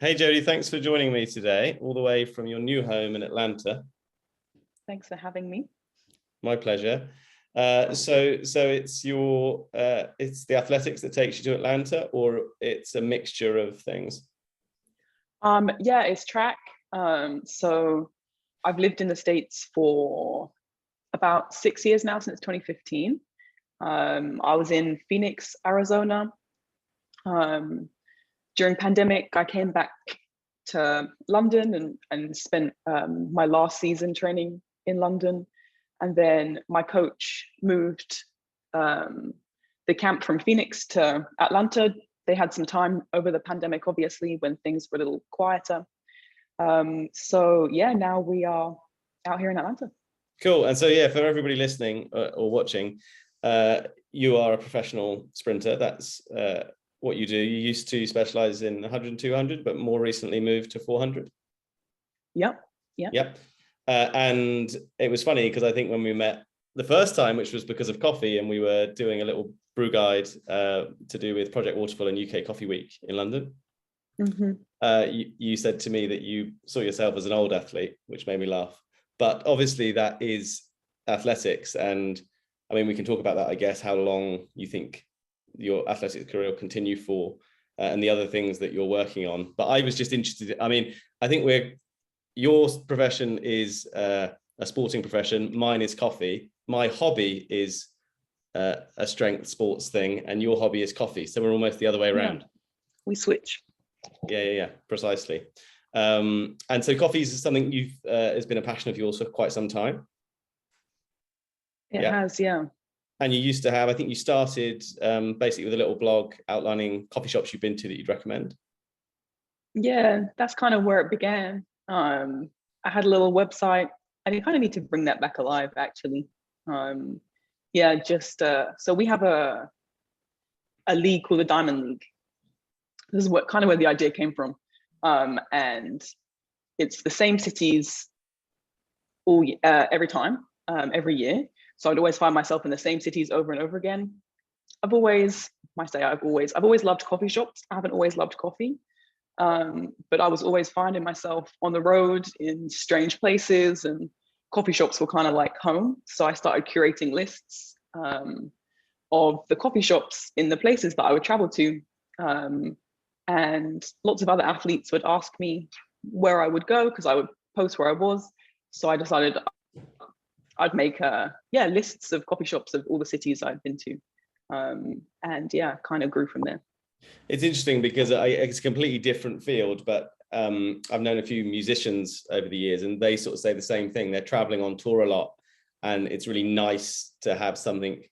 Hey Jodie, thanks for joining me today, all the way from your new home in Atlanta. Thanks for having me. My pleasure. So it's the athletics that takes you to Atlanta, or it's a mixture of things? Yeah, it's track. So I've lived in the States for about 6 years now, since 2015. I was in Phoenix, Arizona. During pandemic, I came back to London and spent my last season training in London. And then my coach moved the camp from Phoenix to Atlanta. They had some time over the pandemic, obviously, when things were a little quieter. So yeah, now we are out here in Atlanta. Cool. And so yeah, for everybody listening or watching, you are a professional sprinter. That's what you do. You used to specialize in 100 and 200, but more recently moved to 400. Yep. And it was funny because I think when we met the first time, which was because of coffee, and we were doing a little brew guide to do with Project Waterfall and UK Coffee Week in London. You said to me that you saw yourself as an old athlete, which made me laugh. But obviously that is athletics. And I mean, we can talk about that, I guess, how long you think your athletics career will continue for and the other things that you're working on. But I was just interested. I mean, I think your profession is a sporting profession. Mine is coffee. My hobby is a strength sports thing, and your hobby is coffee. So we're almost the other way around. Yeah, we switch. Yeah, precisely. And so coffee is something you've has been a passion of yours for quite some time. It has, yeah. And you used to have, I think you started basically with a little blog outlining coffee shops you've been to that you'd recommend. Yeah, that's kind of where it began. I had a little website, and you kind of need to bring that back alive, actually. Yeah, just so we have a league called the Diamond League. This is what kind of where the idea came from, and it's the same cities every time, every year. So I'd always find myself in the same cities over and over again. I've always loved coffee shops. I haven't always loved coffee. But I was always finding myself on the road in strange places, and coffee shops were kind of like home. So I started curating lists of the coffee shops in the places that I would travel to. And lots of other athletes would ask me where I would go because I would post where I was. So I decided I'd make lists of coffee shops of all the cities I'd been to. And yeah, kind of grew from there. It's interesting because it's a completely different field, but I've known a few musicians over the years, and they sort of say the same thing. They're traveling on tour a lot, and it's really nice to have something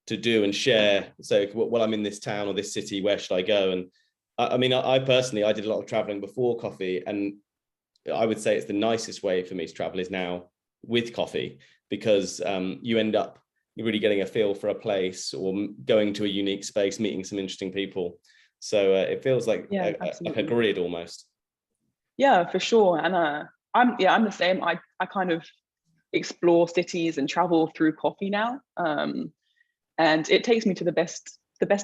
to do and share. So, well, I'm in this town or this city, where should I go? And I mean, I personally, I did a lot of traveling before coffee, and I would say it's the nicest way for me to travel is now with coffee, because you end up really getting a feel for a place or going to a unique space, meeting some interesting people. So it feels like a grid almost. Yeah, for sure. And I'm the same. I kind of explore cities and travel through coffee now. And it takes me to the best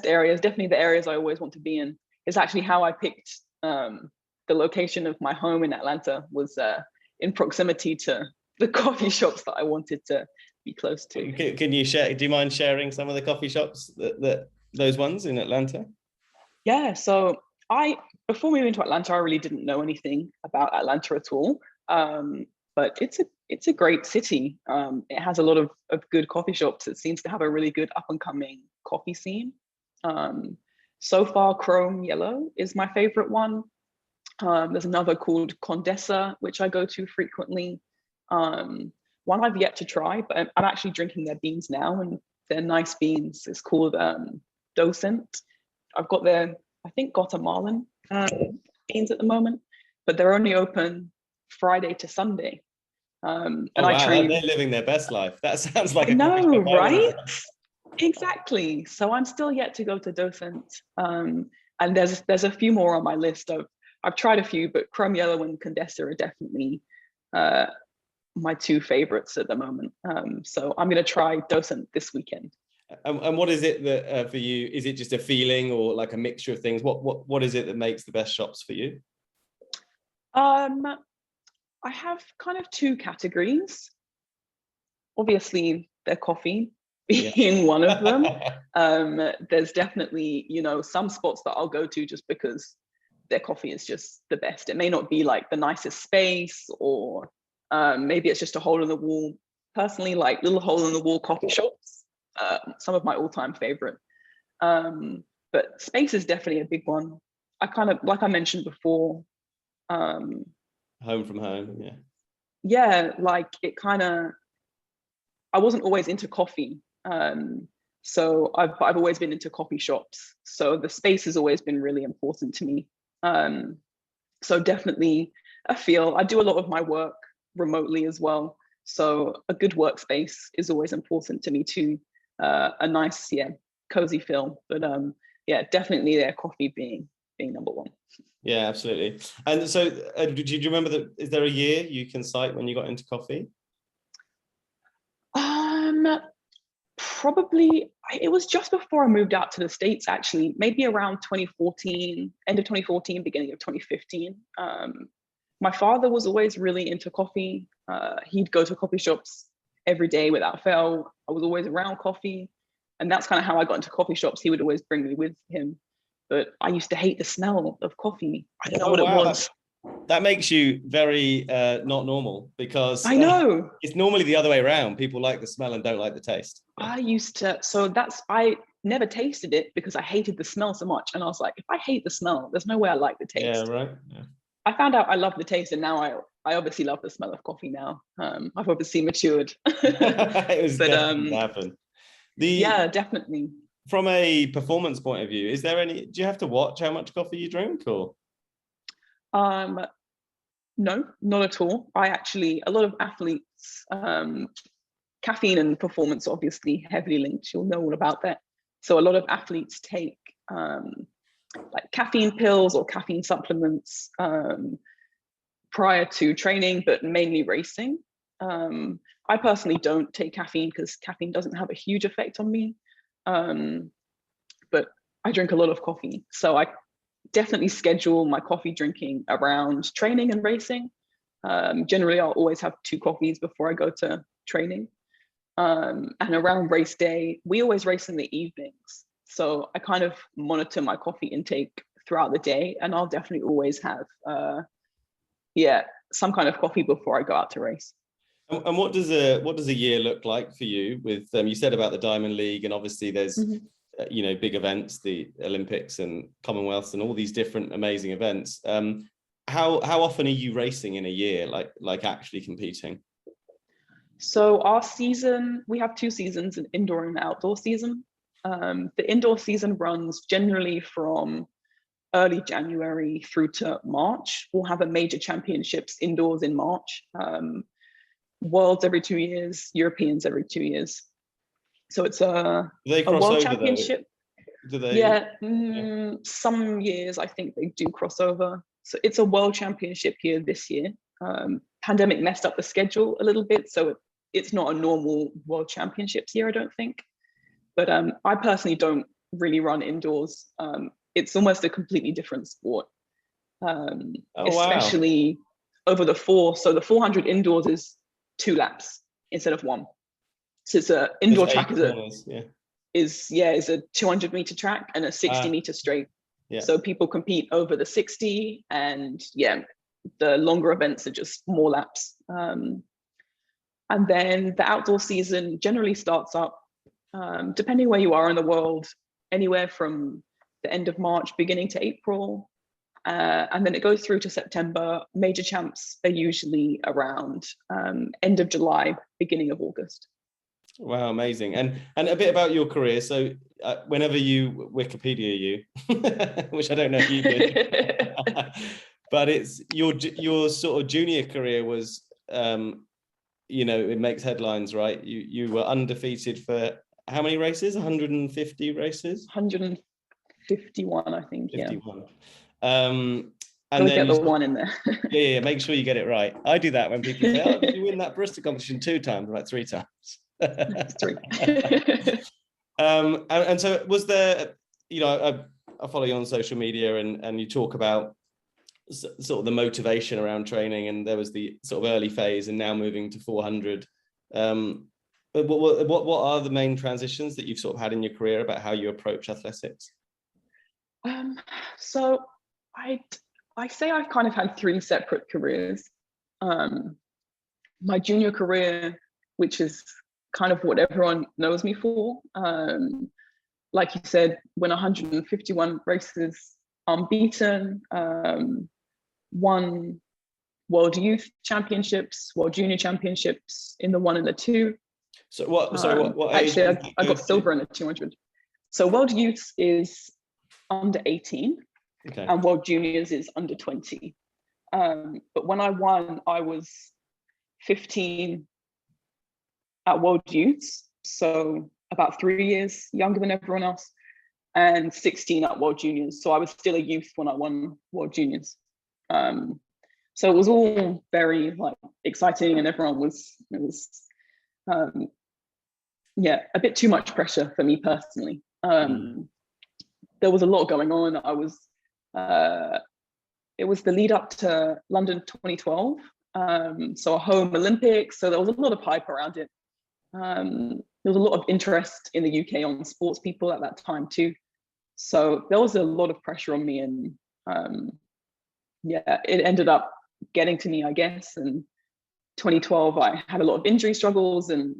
areas, definitely the areas I always want to be in. It's actually how I picked the location of my home in Atlanta, was in proximity to the coffee shops that I wanted to be close to. Can you share? Do you mind sharing some of the coffee shops that those ones in Atlanta? Yeah, so before moving to Atlanta, I really didn't know anything about Atlanta at all. But it's a great city. It has a lot of good coffee shops. It seems to have a really good up and coming coffee scene. So far, Chrome Yellow is my favorite one. There's another called Condessa, which I go to frequently. One I've yet to try, but I'm actually drinking their beans now, and they're nice beans. It's called Docent. I've got their, I think, Guatemalan beans at the moment, but they're only open Friday to Sunday. And oh, wow, they're living their best life. That sounds like no, right? Exactly. So I'm still yet to go to Docent. And there's a few more on my list. I've tried a few, but Chrome Yellow and Condessa are definitely my two favorites at the moment. So I'm going to try Docent this weekend. And what is it that for you? Is it just a feeling, or like a mixture of things? What is it that makes the best shops for you? I have kind of two categories. Obviously, their coffee being one of them. There's definitely, some spots that I'll go to just because their coffee is just the best. It may not be like the nicest space, or maybe it's just a hole in the wall. Personally, like little hole in the wall coffee shops, some of my all-time favorite. But space is definitely a big one. I kind of, like I mentioned before, home from home, yeah. Yeah, like it kind of, I wasn't always into coffee. So I've always been into coffee shops. So the space has always been really important to me. So definitely I do a lot of my work remotely as well. So a good workspace is always important to me too. A nice, cozy feel. But definitely their coffee being number one. Yeah, absolutely. And so do you remember that, is there a year you can cite when you got into coffee? Probably, it was just before I moved out to the States, actually, maybe around 2014, end of 2014, beginning of 2015. My father was always really into coffee. He'd go to coffee shops every day without fail. I was always around coffee. And that's kind of how I got into coffee shops. He would always bring me with him. But I used to hate the smell of coffee. I don't know what it was. That makes you very not normal, because I know it's normally the other way around. People like the smell and don't like the taste. Yeah. I never tasted it because I hated the smell so much. And I was like, if I hate the smell, there's no way I like the taste. Yeah, right. Yeah. I found out I love the taste, and now I obviously love the smell of coffee now. I've obviously matured. It was definitely happen. Yeah, definitely. From a performance point of view, do you have to watch how much coffee you drink, or? No, not at all. A lot of athletes, caffeine and performance obviously heavily linked. You'll know all about that. So a lot of athletes take like caffeine pills or caffeine supplements prior to training, but mainly racing. I personally don't take caffeine because caffeine doesn't have a huge effect on me. But I drink a lot of coffee. So I definitely schedule my coffee drinking around training and racing. Generally, I'll always have 2 coffees before I go to training. And around race day, we always race in the evenings. So I kind of monitor my coffee intake throughout the day, and I'll definitely always have, some kind of coffee before I go out to race. And what does a year look like for you? With you said about the Diamond League, and obviously there's big events, the Olympics and Commonwealths, and all these different amazing events. How often are you racing in a year, like actually competing? So our season, we have 2 seasons, an indoor and an outdoor season. The indoor season runs generally from early January through to March. We'll have a major championships indoors in March. Worlds every 2 years, Europeans every 2 years. So it's a world championship. Do they? Yeah, some years I think they do cross over. So it's a world championship year this year. Pandemic messed up the schedule a little bit, so it's not a normal world championships year, I don't think. But I personally don't really run indoors. It's almost a completely different sport, especially over the 4. So the 400 indoors is 2 laps instead of 1. So it's a indoor track is a 200 meter track and a 60 meter straight. Yeah. So people compete over the 60, and the longer events are just more laps. And then the outdoor season generally starts up, depending where you are in the world, anywhere from the end of March, beginning to April. And then it goes through to September. Major champs are usually around end of July, beginning of August. Wow, amazing. And a bit about your career. So whenever you Wikipedia you, which I don't know if you did, but it's your sort of junior career was, it makes headlines, right? You were undefeated for how many races? 150 races? 151, I think. 51. And then get the 1 in there. yeah, make sure you get it right. I do that when people say, "Oh, did you win that Bristol competition 2 times?" I'm like 3 times. 3. And so was there, I follow you on social media, and you talk about sort of the motivation around training, and there was the sort of early phase, and now moving to 400. But what are the main transitions that you've sort of had in your career about how you approach athletics? So I say I've kind of had three separate careers. My junior career, which is kind of what everyone knows me for. Like you said, won 151 races unbeaten, won World Youth Championships, World Junior Championships in the 1 and the 2. So what age? Actually, I got silver in the 200. So World Youth is under 18, okay, and World Juniors is under 20. But when I won, I was 15 at World Youths, so about 3 years younger than everyone else, and 16 at World Juniors. So I was still a youth when I won World Juniors. So it was all very like exciting, and everyone was, it was yeah, a bit too much pressure for me personally. There was a lot going on. It was the lead up to London 2012, so a home Olympics. So there was a lot of hype around it. There was a lot of interest in the UK on sports people at that time too. So there was a lot of pressure on me, and yeah, it ended up getting to me, I guess. And 2012, I had a lot of injury struggles and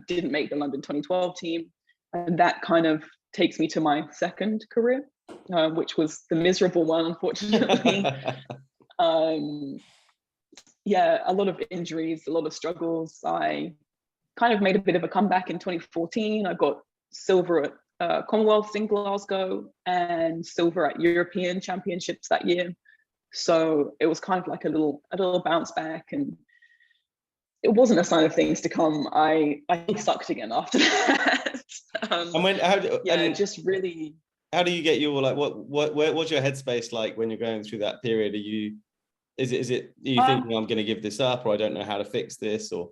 didn't make the London 2012 team. And that kind of takes me to my second career, which was the miserable one, unfortunately. Yeah, a lot of injuries, a lot of struggles. I kind of made a bit of a comeback in 2014. I got silver at Commonwealth in Glasgow and silver at European Championships that year. So it was kind of like a little bounce back, and it wasn't a sign of things to come. I sucked again after that. Just really. How do you get your, like, what's your headspace like when you're going through that period? Are you thinking I'm going to give this up, or I don't know how to fix this, or?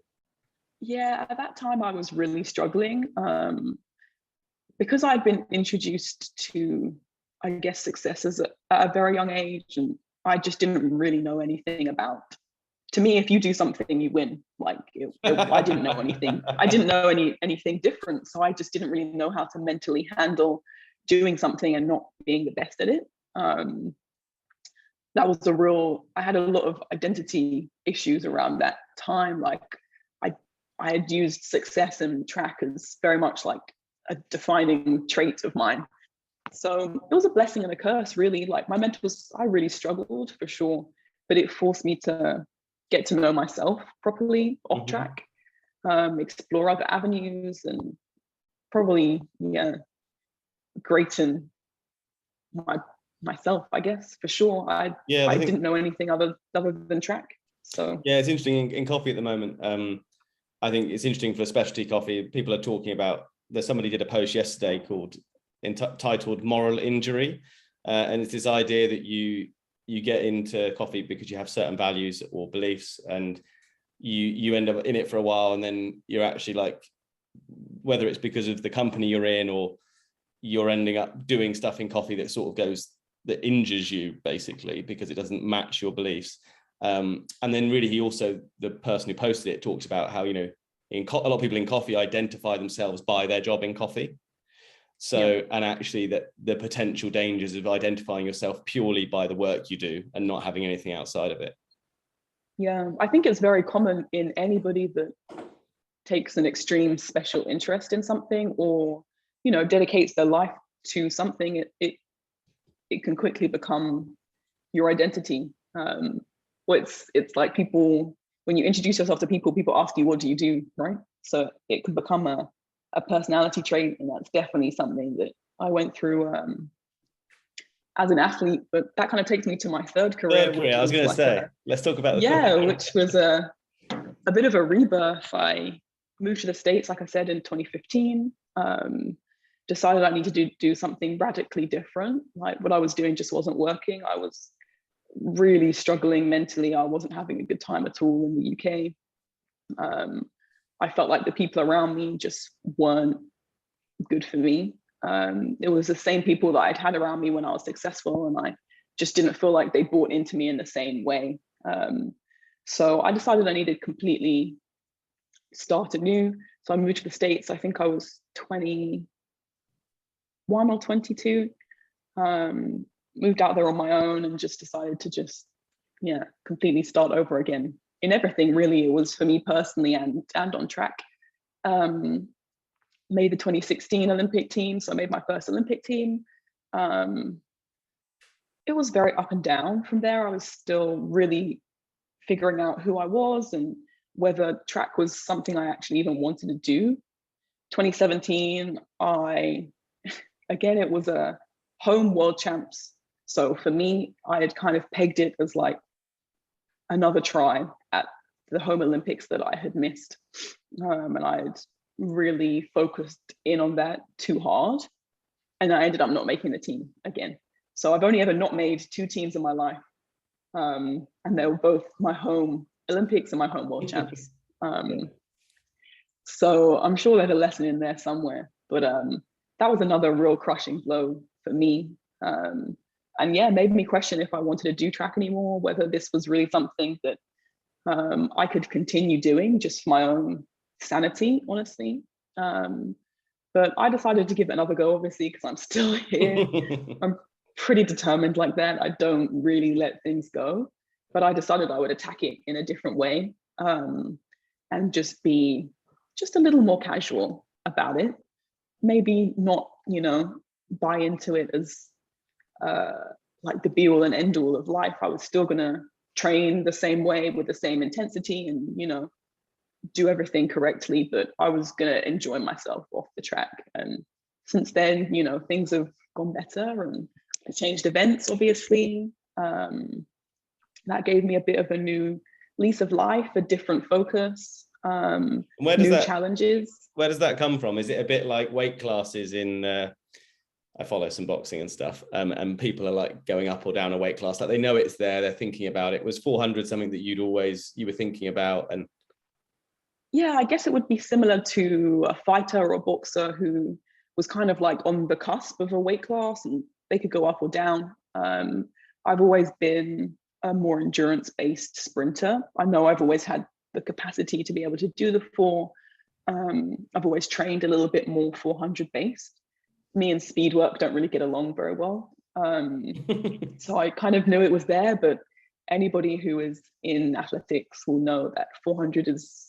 Yeah, at that time I was really struggling because I'd been introduced to, I guess, successes at a very young age, and I just didn't really know anything about. To me, if you do something, you win. Like I didn't know anything. I didn't know anything different, so I just didn't really know how to mentally handle doing something and not being the best at it. That was I had a lot of identity issues around that time. Like I had used success and track as very much like a defining trait of mine. So it was a blessing and a curse, really. Like my mentors, I really struggled for sure, but it forced me to get to know myself properly off track, explore other avenues, and probably, greaten myself, I guess, for sure. I didn't know anything other than track. So yeah, it's interesting in coffee at the moment. I think it's interesting for specialty coffee. People are talking about, somebody did a post yesterday titled Moral Injury, and it's this idea that you get into coffee because you have certain values or beliefs, and you end up in it for a while, and then you're actually, like, whether it's because of the company you're in, or you're ending up doing stuff in coffee that injures you, basically, because it doesn't match your beliefs. And then really, the person who posted it talks about how, a lot of people in coffee identify themselves by their job in coffee. So, and actually that the potential dangers of identifying yourself purely by the work you do and not having anything outside of it. Yeah, I think it's very common in anybody that takes an extreme special interest in something, or, dedicates their life to something. It can quickly become your identity. It's like people, when you introduce yourself to people ask you, what do you do, right? So it can become a personality trait, and that's definitely something that I went through as an athlete. But that kind of takes me to my third career. I was going to say, let's talk about which was a bit of a rebirth. I moved to the States, like I said, in 2015. Decided I needed to do something radically different. Like what I was doing just wasn't working. I was really struggling mentally. I wasn't having a good time at all in the UK. I felt like the people around me just weren't good for me. It was the same people that I'd had around me when I was successful, and I just didn't feel like they bought into me in the same way. So I decided I needed to completely start anew. So I moved to the States. I think I was 21 or 22. Moved out there on my own and just decided to completely start over again in everything. Really, it was for me personally and on track. Made the 2016 Olympic team, so I made my first Olympic team. It was very up and down from there. I was still really figuring out who I was and whether track was something I actually even wanted to do. 2017, it was a home world champs. So for me, I had kind of pegged it as like another try at the home Olympics that I had missed. And I had really focused in on that too hard. And I ended up not making the team again. So I've only ever not made 2 teams in my life. And they were both my home Olympics and my home world champs. So I'm sure there's a lesson in there somewhere, but that was another real crushing blow for me. And yeah, made me question if I wanted to do track anymore, whether this was really something that I could continue doing just for my own sanity, honestly. But I decided to give it another go, obviously, because I'm still here. I'm pretty determined like that. I don't really let things go, but I decided I would attack it in a different way, and just be just a little more casual about it. Maybe not, buy into it as like the be all and end all of life. I was still gonna train the same way with the same intensity and, do everything correctly, but I was gonna enjoy myself off the track. And since then, things have gone better and I changed events, obviously. That gave me a bit of a new lease of life, a different focus, new challenges. Where does that come from? Is it a bit like weight classes in, I follow some boxing and stuff, and people are like going up or down a weight class, like they know it's there, they're thinking about it. Was 400 something that you were thinking about? And yeah, I guess it would be similar to a fighter or a boxer who was kind of like on the cusp of a weight class and they could go up or down. I've always been a more endurance-based sprinter. I know I've always had the capacity to be able to do the 4. I've always trained a little bit more 400 based. Me and speed work don't really get along very well. So I kind of knew it was there, but anybody who is in athletics will know that 400 is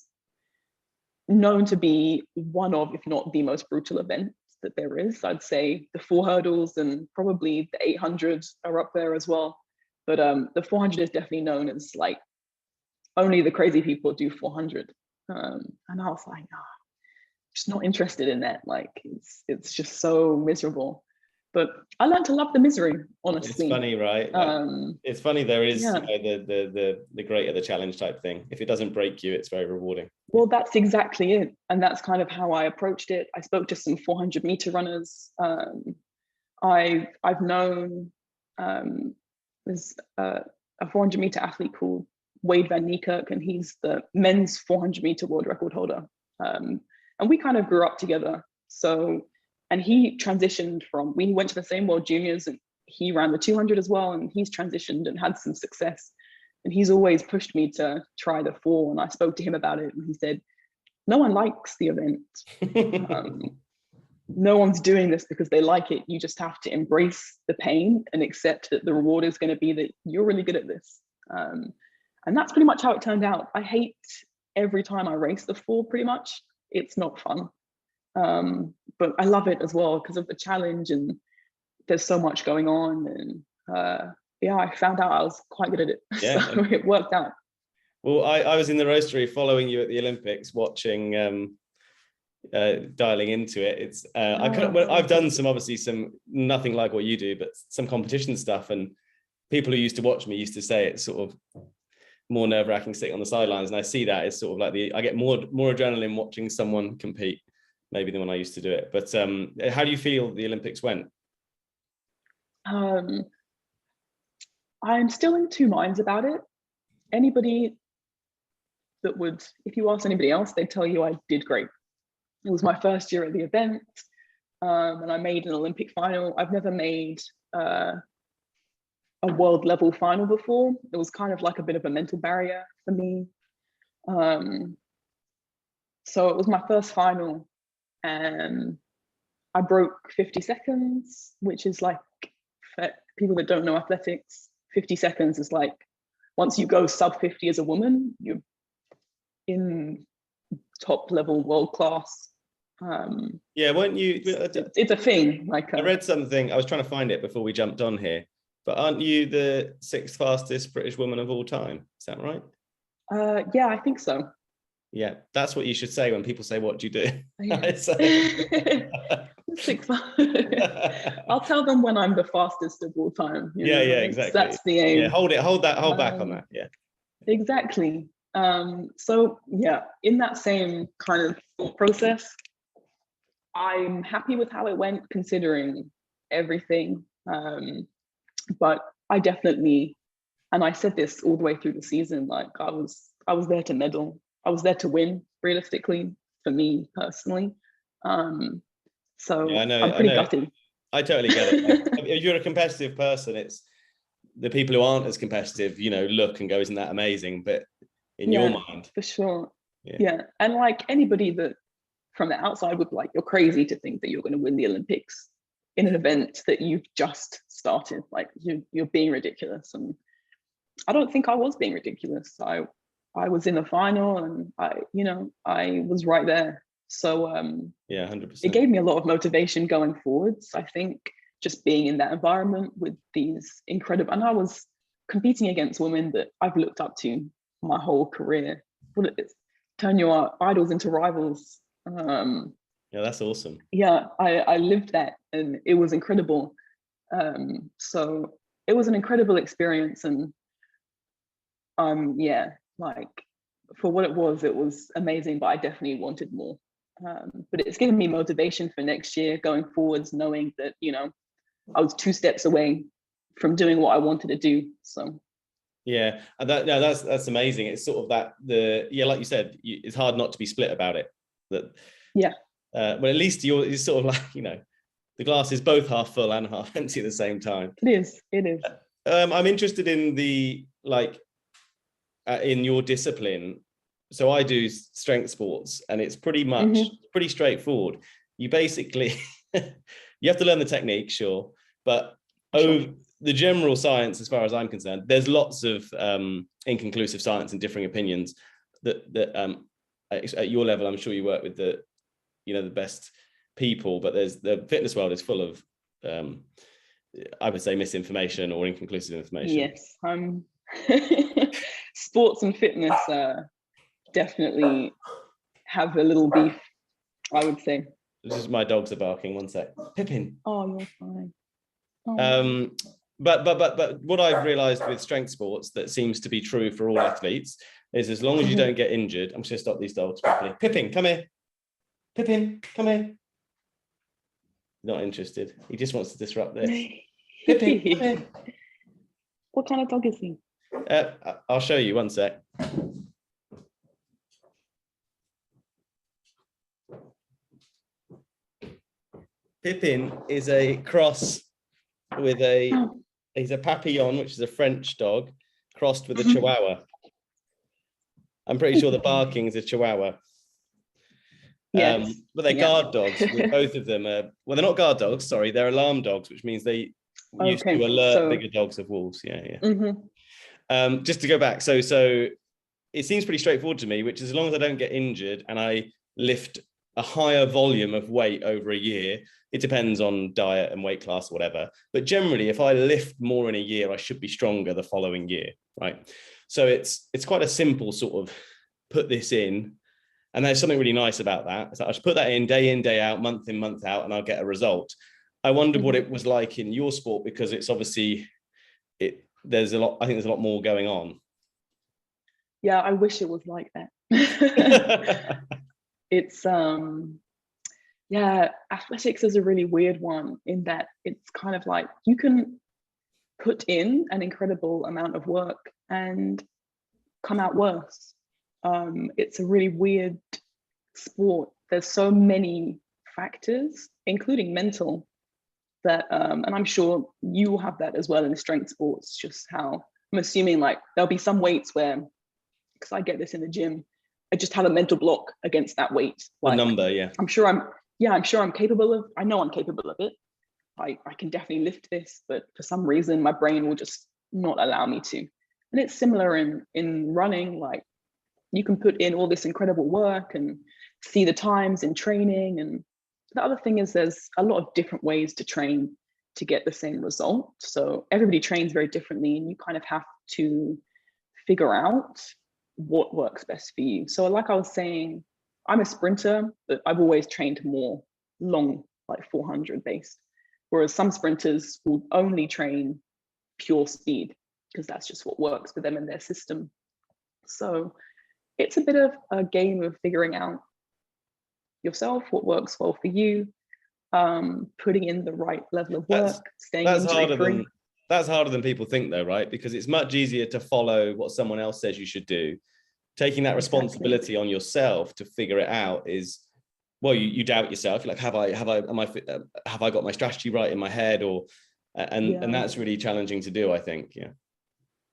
known to be one of, if not the most brutal events that there is. I'd say the 4 hurdles and probably the 800 are up there as well. But the 400 is definitely known as like, only the crazy people do 400. And I was like, just not interested in that. Like, it's just so miserable. But I learned to love the misery, honestly. It's funny, right? It's funny, there is the greater the challenge type thing. If it doesn't break you, it's very rewarding. Well, that's exactly it. And that's kind of how I approached it. I spoke to some 400 meter runners. I've known there's a 400 meter athlete called Wade Van Niekerk, and he's the men's 400 meter world record holder. And we kind of grew up together. So, and he transitioned we went to the same World Juniors and he ran the 200 as well. And he's transitioned and had some success. And he's always pushed me to try the 4. And I spoke to him about it and he said, no one likes the event. No one's doing this because they like it. You just have to embrace the pain and accept that the reward is going to be that you're really good at this. And that's pretty much how it turned out. I hate every time I race the 4, pretty much. It's not fun. But I love it as well because of the challenge and there's so much going on. And I found out I was quite good at it. Yeah. So it worked out. Well, I was in the roastery following you at the Olympics, watching, dialing into it. It's I've done some nothing like what you do, but some competition stuff, and people who used to watch me used to say it's sort of more nerve-wracking sitting on the sidelines, and I see that as sort of like I get more adrenaline watching someone compete maybe than when I used to do it. But how do you feel the Olympics went? I'm still in 2 minds about it. Anybody that would, if you ask anybody else, they'd tell you I did great. It was my first year at the event, and I made an Olympic final. I've never made a world level final before. It was kind of like a bit of a mental barrier for me. So it was my first final, and I broke 50 seconds, which is like, for people that don't know athletics, 50 seconds is like, once you go sub 50 as a woman, you're in top level world class. Yeah, weren't you? It's a thing. Like I read something. I was trying to find it before we jumped on here, but aren't you the 6th fastest British woman of all time? Is that right? Yeah, I think so. Yeah, that's what you should say when people say, "What do you do?" Yeah. I'll tell them when I'm the fastest of all time. Yeah, exactly. That's the aim. Yeah, hold back on that. Yeah, exactly. So yeah, in that same kind of thought process, I'm happy with how it went considering everything. But I definitely, and I said this all the way through the season, like I was there to medal. I was there to win, realistically, for me personally. So yeah, I'm pretty gutted. I totally get it. Like, if you're a competitive person, it's the people who aren't as competitive, look and go, "Isn't that amazing?" But in your mind, for sure. Yeah. And like anybody that from the outside would be like, "You're crazy to think that you're going to win the Olympics in an event that you've just started. Like you're being ridiculous." And I don't think I was being ridiculous. I was in the final, and I was right there. So 100%. It gave me a lot of motivation going forwards. I think just being in that environment with these incredible, and I was competing against women that I've looked up to my whole career. Turn your idols into rivals. Yeah, that's awesome. Yeah, I lived that, and it was incredible. So it was an incredible experience, and yeah, like for what it was amazing, but I definitely wanted more. But it's given me motivation for next year going forwards, knowing that I was 2 steps away from doing what I wanted to do. So yeah, and that's amazing. It's sort of that like you said, it's hard not to be split about it. That but at least it's sort of like the glass is both half full and half empty at the same time. It is. I'm interested in in your discipline. So I do strength sports, and it's pretty much pretty straightforward. You basically you have to learn the technique, sure, but the general science, as far as I'm concerned, there's lots of inconclusive science and differing opinions that at your level, I'm sure you work with the best people, but the fitness world is full of I would say misinformation or inconclusive information. Yes, sports and fitness definitely have a little beef, I would say. This is my dogs are barking. One sec. Pippin. Oh, you're fine. Oh. But what I've realized with strength sports that seems to be true for all athletes is as long as you don't get injured. I'm just gonna stop these dogs properly. Pippin, come here. Pippin, come here. Not interested. He just wants to disrupt this. Pippin, come here. What kind of dog is he? I'll show you. One sec. Pippin is a cross with he's a Papillon, which is a French dog, crossed with a Chihuahua. I'm pretty sure the barking is a Chihuahua. Yes. But they're guard dogs. Both of them are, well, they're not guard dogs, sorry, they're alarm dogs, which means they used to alert bigger dogs of wolves. Just to go back, so it seems pretty straightforward to me, which is as long as I don't get injured and I lift a higher volume of weight over a year, it depends on diet and weight class or whatever, but generally if I lift more in a year, I should be stronger the following year, right? So it's quite a simple sort of put this in, and there's something really nice about that. So I just put that in, day out, month in, month out, and I'll get a result. I wondered what it was like in your sport, because it's obviously there's a lot, I think there's a lot more going on. Yeah, I wish it was like that. It's athletics is a really weird one in that it's kind of like you can put in an incredible amount of work and come out worse. It's a really weird sport. There's so many factors, including mental, that, and I'm sure you will have that as well in strength sports, just how I'm assuming like there'll be some weights where, because I get this in the gym, I just have a mental block against that weight. The Like, number, yeah. I'm sure I'm capable of, I know I'm capable of it. I can definitely lift this, but for some reason my brain will just not allow me to. And it's similar in running. Like, you can put in all this incredible work and see the times in training. And the other thing is there's a lot of different ways to train to get the same result. So everybody trains very differently, and you kind of have to figure out what works best for you. So like I was saying, I'm a sprinter, but I've always trained more long, like 400 based. Whereas some sprinters will only train pure speed because that's just what works for them in their system. So it's a bit of a game of figuring out yourself, what works well for you, putting in the right level of work, staying injury-free. That's harder than people think though, right? Because it's much easier to follow what someone else says you should do. Taking that responsibility on yourself to figure it out is, well, you doubt yourself. You're like, have I got my strategy right in my head? And that's really challenging to do, I think.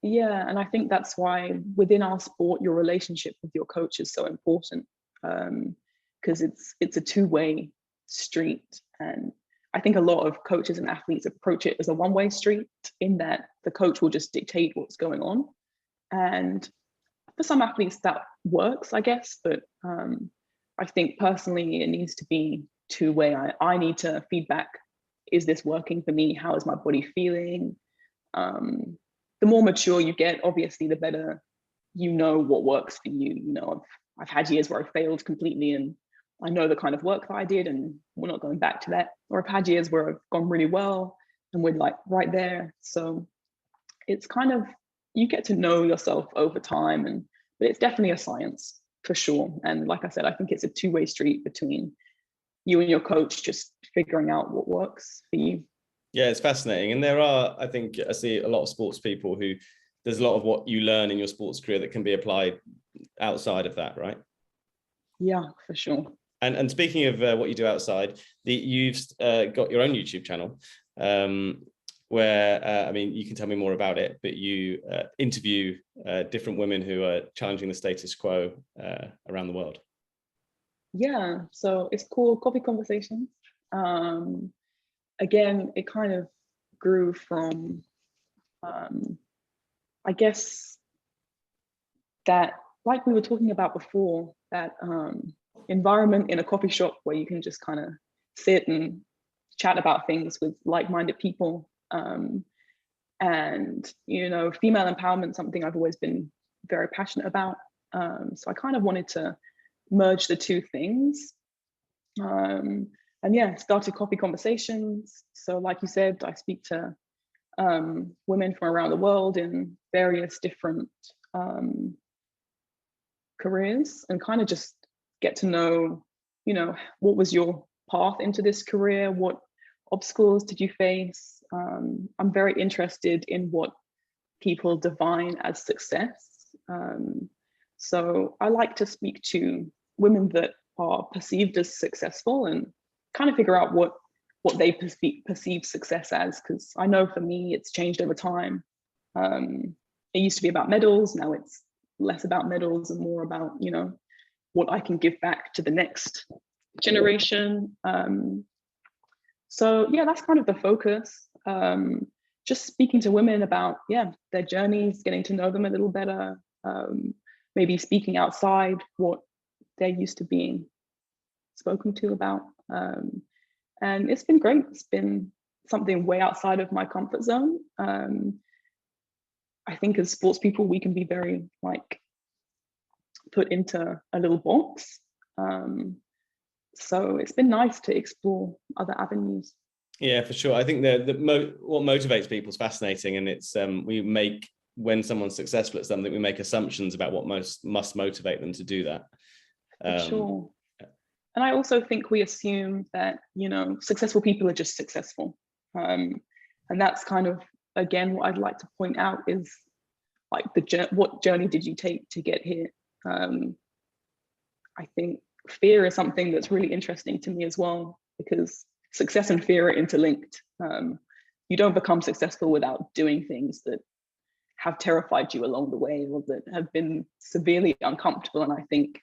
Yeah, and I think that's why within our sport, your relationship with your coach is so important, because it's a two-way street. And I think a lot of coaches and athletes approach it as a one-way street, in that the coach will just dictate what's going on. And for some athletes that works, I guess, but I think personally it needs to be two-way. I need to feedback, is this working for me? How is my body feeling? The more mature you get, obviously, the better you know what works for you. You know, I've had years where I failed completely, and I know the kind of work that I did, and we're not going back to that. Or I've had years where I've gone really well, and we're like right there. So it's kind of, you get to know yourself over time, but it's definitely a science for sure. And like I said, I think it's a two-way street between you and your coach, just figuring out what works for you. Yeah, it's fascinating. And there are, I think I see a lot of sports people who, there's a lot of what you learn in your sports career that can be applied outside of that, right? Yeah, for sure. And speaking of what you do outside, you've got your own YouTube channel, where, I mean, you can tell me more about it, but you interview different women who are challenging the status quo around the world. Yeah, so it's called Coffee Conversations. Again, it kind of grew from, I guess, that, like we were talking about before, that environment in a coffee shop where you can just kind of sit and chat about things with like-minded people. And, you know, female empowerment, something I've always been very passionate about. So I kind of wanted to merge the two things. And yeah, started Coffee Conversations. So like you said, I speak to women from around the world in various different careers, and kind of just get to know, you know, what was your path into this career? What obstacles did you face? I'm very interested in what people define as success. So I like to speak to women that are perceived as successful and kind of figure out what they perceive success as, because I know for me it's changed over time. It used to be about medals, now it's less about medals and more about, you know, what I can give back to the next generation. So yeah, that's kind of the focus. Just speaking to women about, yeah, their journeys, getting to know them a little better, maybe speaking outside what they're used to being spoken to about. And it's been great. It's been something way outside of my comfort zone. I think as sports people, we can be very like put into a little box. So it's been nice to explore other avenues. Yeah, for sure. I think what motivates people is fascinating, and it's when someone's successful at something, we make assumptions about what must motivate them to do that. For sure. And I also think we assume that, you know, successful people are just successful. And that's kind of, again, what I'd like to point out is like what journey did you take to get here? I think fear is something that's really interesting to me as well, because success and fear are interlinked. You don't become successful without doing things that have terrified you along the way, or that have been severely uncomfortable. And I think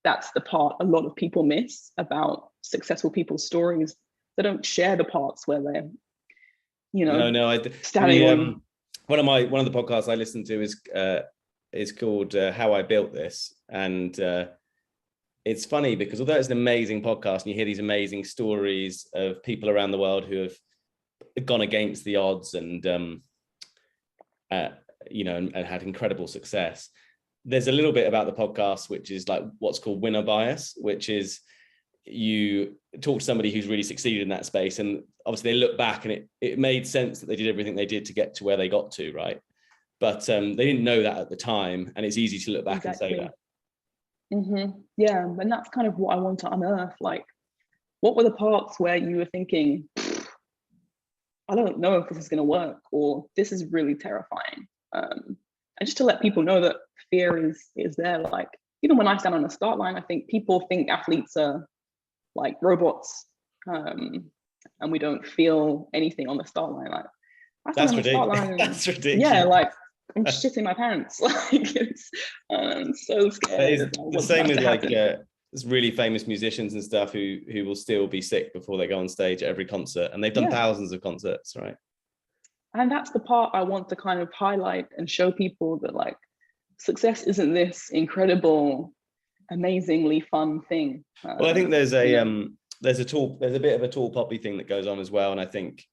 that's the part a lot of people miss about successful people's stories. They don't share the parts where they're, standing on. One of the podcasts I listen to is called How I Built This, and it's funny because although it's an amazing podcast and you hear these amazing stories of people around the world who have gone against the odds and and had incredible success, there's a little bit about the podcast which is like what's called winner bias, which is you talk to somebody who's really succeeded in that space, and obviously they look back and it made sense that they did everything they did to get to where they got to, right? But they didn't know that at the time, and it's easy to look back and say that. Yeah, and that's kind of what I want to unearth. Like, what were the parts where you were thinking, I don't know if this is going to work, or this is really terrifying? And just to let people know that fear is there. Like, even when I stand on the start line, I think people think athletes are like robots, and we don't feel anything on the start line. Like, I stand on the start line. That's ridiculous. Yeah, like I'm shitting my pants. Like, it's so scared. The same with like there's really famous musicians and stuff who will still be sick before they go on stage at every concert, and they've done thousands of concerts, right? And that's the part I want to kind of highlight and show people, that like success isn't this incredible, amazingly fun thing. Well, I think there's a bit of a tall poppy thing that goes on as well, and I think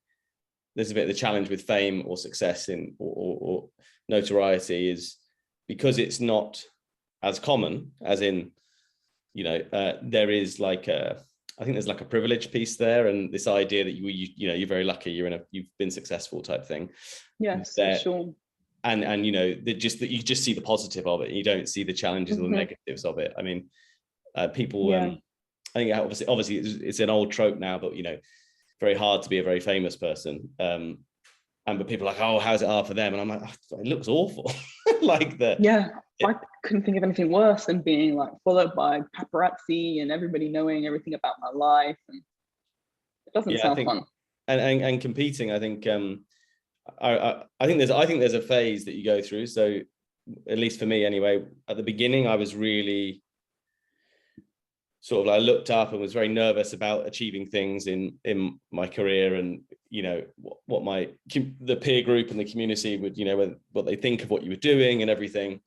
there's a bit of the challenge with fame or success or notoriety is because it's not as common as in, there is like I think there's like a privilege piece there, and this idea that you're very lucky, you've been successful type thing. Yes, for sure. And that you just see the positive of it, and you don't see the challenges or the negatives of it. I mean, people. I think obviously it's an old trope now, but very hard to be a very famous person. But people are like, oh, how's it hard for them? And I'm like, oh, it looks awful. I couldn't think of anything worse than being like followed by paparazzi and everybody knowing everything about my life. And it doesn't sound fun. And competing, I think I think there's a phase that you go through. So at least for me anyway, at the beginning I was really sort of like looked up and was very nervous about achieving things in my career, and what the peer group and the community would what they think of what you were doing and everything.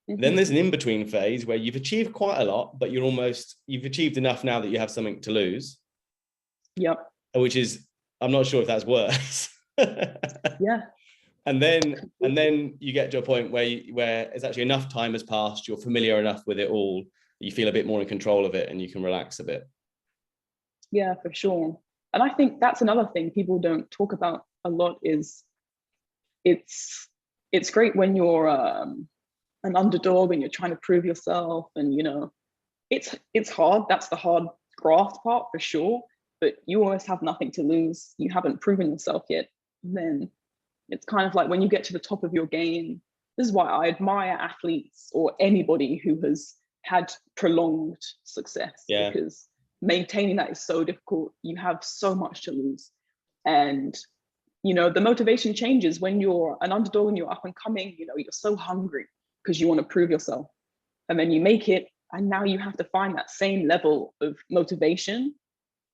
Then there's an in-between phase where you've achieved quite a lot, but you've achieved enough now that you have something to lose. Yep. Which is, I'm not sure if that's worse. Yeah. And then you get to a point where it's actually enough time has passed, you're familiar enough with it all, you feel a bit more in control of it, and you can relax a bit. Yeah, for sure. And I think that's another thing people don't talk about a lot is it's great when you're an underdog and you're trying to prove yourself, and it's hard. That's the hard graft part for sure, but you always have nothing to lose. You haven't proven yourself yet. And then it's kind of like when you get to the top of your game, this is why I admire athletes or anybody who has had prolonged success, because maintaining that is so difficult. You have so much to lose, and the motivation changes when you're an underdog and you're up and coming. You're so hungry because you want to prove yourself, and then you make it, and now you have to find that same level of motivation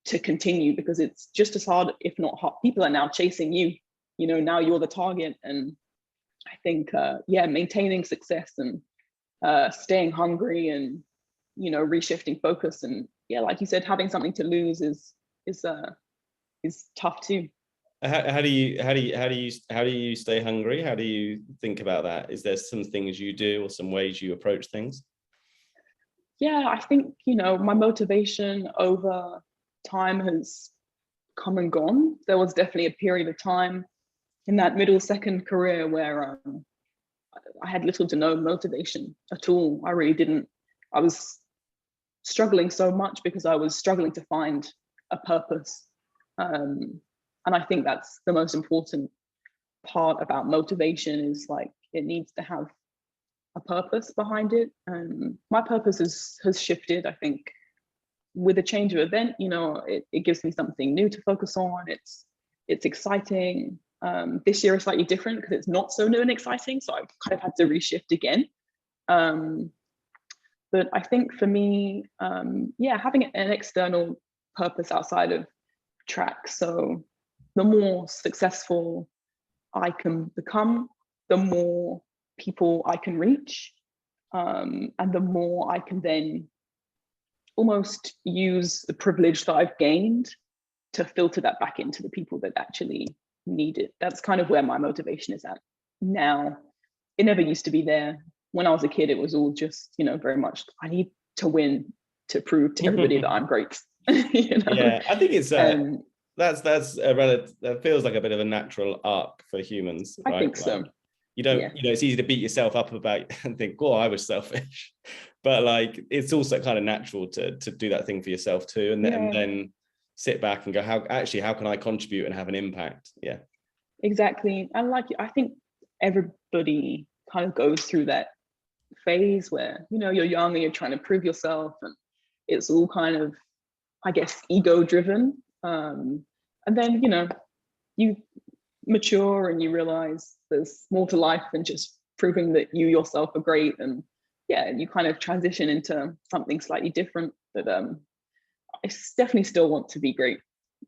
to continue, because it's just as hard, if not hard. People are now chasing you, now you're the target. And I think maintaining success and staying hungry and reshifting focus, and like you said, having something to lose is tough too. How do you stay hungry? How do you think about that? Is there some things you do or some ways you approach things? I think my motivation over time has come and gone. There was definitely a period of time in that middle second career where I had little to no motivation at all. I really didn't. I was struggling so much because I was struggling to find a purpose. And I think that's the most important part about motivation, is like it needs to have a purpose behind it. And my purpose has shifted. I think with a change of event, it gives me something new to focus on. It's exciting. This year is slightly different because it's not so new and exciting, so I've kind of had to reshift again. But I think for me, having an external purpose outside of track. So the more successful I can become, the more people I can reach, and the more I can then almost use the privilege that I've gained to filter that back into the people that actually need it. That's kind of where my motivation is at now. It never used to be there. When I was a kid, it was all just, very much, I need to win to prove to everybody that I'm great. Yeah, I think it's that's a relative, that feels like a bit of a natural arc for humans, right? I think so. You don't, it's easy to beat yourself up about and think, oh, I was selfish, but like it's also kind of natural to do that thing for yourself too, and then sit back and go, how can I contribute and have an impact? Yeah, exactly. And I think everybody kind of goes through that phase where you're young and you're trying to prove yourself, and it's all kind of, I guess, ego driven, and then you mature and you realize there's more to life than just proving that you yourself are great, and you kind of transition into something slightly different. But I definitely still want to be great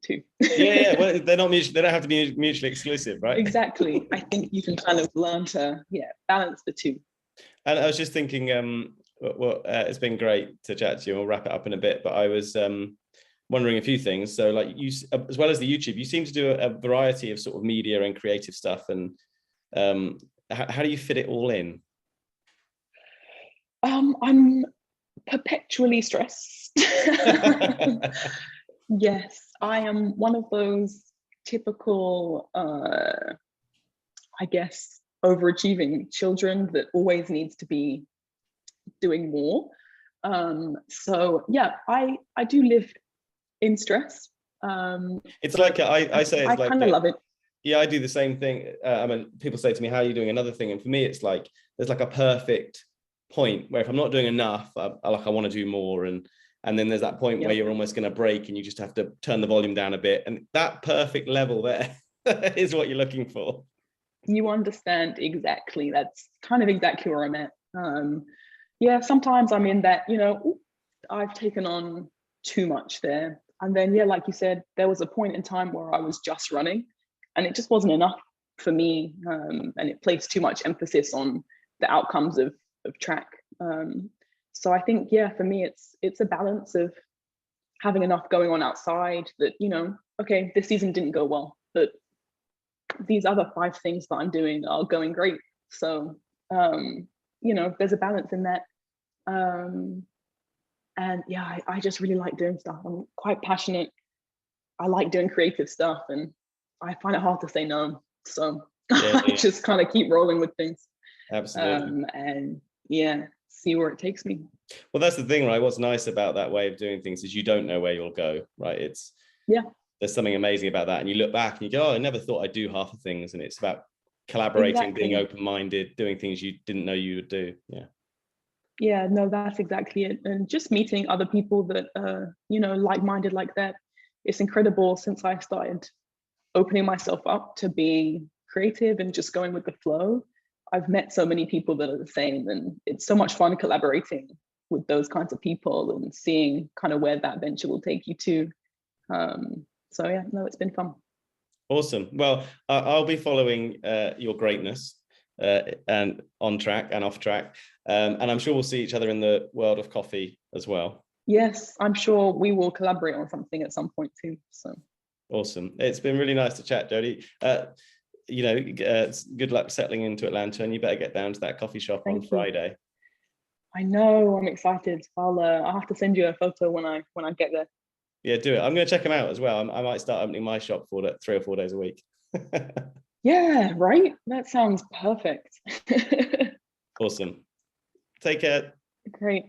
too. Well, they're not mutually, they don't have to be mutually exclusive, right? Exactly. I think you can kind of learn to balance the two. And I was just thinking, it's been great to chat to you. We'll wrap it up in a bit, but I was wondering a few things. So like you, as well as the YouTube, you seem to do a variety of sort of media and creative stuff. And how do you fit it all in? I'm perpetually stressed. Yes, I am one of those typical, I guess, overachieving children that always needs to be doing more. So yeah, I do live in stress. It's like I say, it's I kind of love it. Yeah, I do the same thing. I mean, people say to me, how are you doing another thing? And for me, it's like, there's like a perfect point where if I'm not doing enough, I want to do more. And then there's that point where you're almost going to break and you just have to turn the volume down a bit. And that perfect level there is what you're looking for. You understand exactly. That's kind of exactly where I'm at. Sometimes I'm in that, I've taken on too much there. And then, like you said, there was a point in time where I was just running and it just wasn't enough for me. And it placed too much emphasis on the outcomes of track. So I think, for me, it's a balance of having enough going on outside that, okay, this season didn't go well, but these other 5 things that I'm doing are going great. So, there's a balance in that. And I just really like doing stuff. I'm quite passionate. I like doing creative stuff and I find it hard to say no. So I just kind of keep rolling with things. Absolutely. And see where it takes me. Well, that's the thing, right? What's nice about that way of doing things is you don't know where you'll go, right? There's something amazing about that. And you look back and you go, oh, I never thought I'd do half the things. And it's about collaborating, being open-minded, doing things you didn't know you would do. Yeah, no, that's exactly it. And just meeting other people that like-minded like that. It's incredible. Since I started opening myself up to being creative and just going with the flow, I've met so many people that are the same, and it's so much fun collaborating with those kinds of people and seeing kind of where that venture will take you to. It's been fun. Awesome. Well, I'll be following your greatness and on track and off track. And I'm sure we'll see each other in the world of coffee as well. Yes, I'm sure we will collaborate on something at some point too. So awesome. It's been really nice to chat, Jodie. Good luck settling into Atlanta, and you better get down to that coffee shop on Friday. I know, I'm excited. I'll have to send you a photo when I get there. Yeah, do it. I'm going to check them out as well. I might start opening my shop for that 3 or 4 days a week. Yeah, right. That sounds perfect. Awesome. Take care. Great.